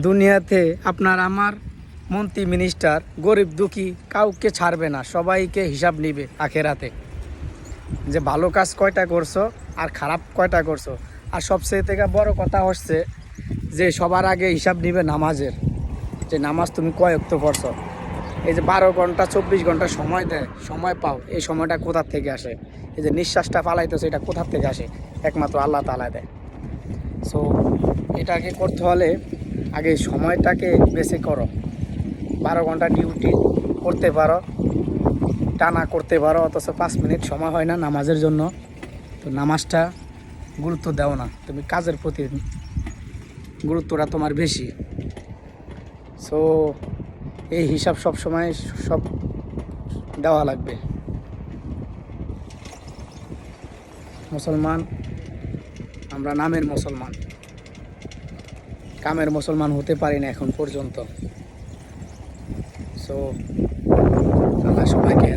দুনিয়াতে আপনার আমার মন্ত্রী মিনিস্টার গরিব দুঃখী কাউকে ছাড়বে না, সবাইকে হিসাব নিবে আখেরাতে, যে ভালো কাজ কয়টা করছো আর খারাপ কয়টা করছো। আর সবচেয়ে থেকে বড় কথা হচ্ছে যে সবার আগে হিসাব নিবে নামাজের, যে নামাজ তুমি কয় ওয়াক্ত পড়ছো। এই যে 12 ঘন্টা 24 ঘন্টা সময় দেয়, সময় পাও, এই সময়টা কোথার থেকে আসে? এই যে নিঃশ্বাসটা পালাইতেছে, এটা কোথার থেকে আসে? একমাত্র আল্লাহ তাআলা দেয়। সো এটাকে করতে হলে আগে সময়টাকে বেশি করো। 12 ঘন্টা ডিউটি করতে পারো, টানা করতে পারো, অথচ 5 মিনিট সময় হয় না নামাজের জন্য। তো নামাজটা গুরুত্ব দাও না, তুমি কাজের প্রতি গুরুত্বটা তোমার বেশি। সো এই হিসাব সব সময় সব দেওয়া লাগবে। মুসলমান আমরা নামের মুসলমান, কামের মুসলমান হতে পারি না এখন পর্যন্ত। সো আল্লাহ সবাইকে